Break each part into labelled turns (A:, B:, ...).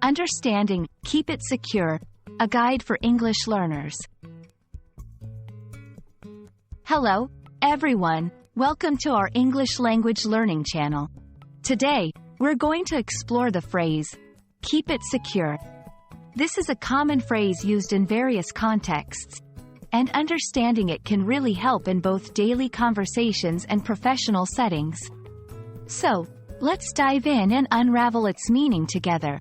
A: Understanding, keep it secure, a guide for English learners. Hello, everyone. Welcome to our English language learning channel. Today, we're going to explore the phrase, keep it secure. This is a common phrase used in various contexts, and understanding it can really help in both daily conversations and professional settings. So, let's dive in and unravel its meaning together.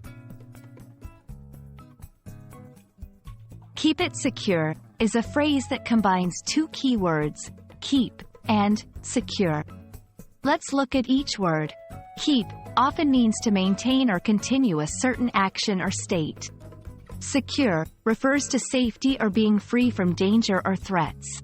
A: Keep it secure is a phrase that combines two key words, keep and secure. Let's look at each word. Keep often means to maintain or continue a certain action or state. Secure refers to safety or being free from danger or threats.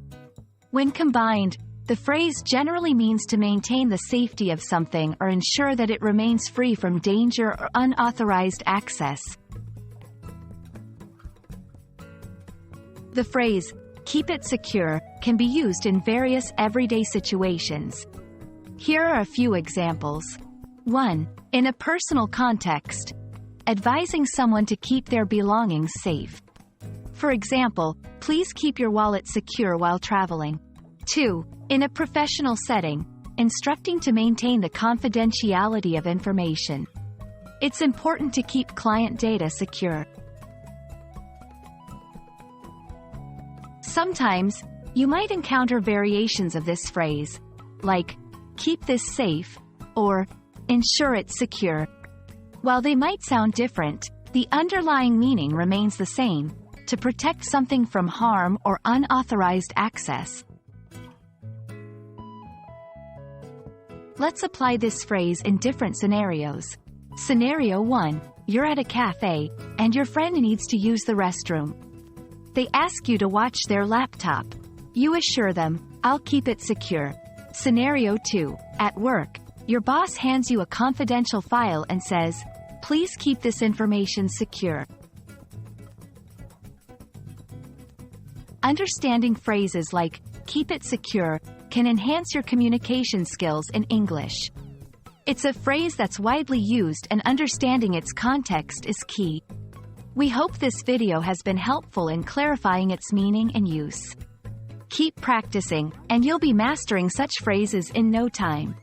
A: When combined, the phrase generally means to maintain the safety of something or ensure that it remains free from danger or unauthorized access. The phrase, keep it secure, can be used in various everyday situations. Here are a few examples. 1. In a personal context, advising someone to keep their belongings safe. For example, please keep your wallet secure while traveling. 2. In a professional setting, instructing to maintain the confidentiality of information. It's important to keep client data secure. Sometimes, you might encounter variations of this phrase, like, keep this safe, or ensure it's secure. While they might sound different, the underlying meaning remains the same, to protect something from harm or unauthorized access. Let's apply this phrase in different scenarios. Scenario 1. You're at a cafe, and your friend needs to use the restroom. They ask you to watch their laptop. You assure them, I'll keep it secure. Scenario 2. At work, your boss hands you a confidential file and says, please keep this information secure. Understanding phrases like, keep it secure, can enhance your communication skills in English. It's a phrase that's widely used and understanding its context is key. We hope this video has been helpful in clarifying its meaning and use. Keep practicing, and you'll be mastering such phrases in no time.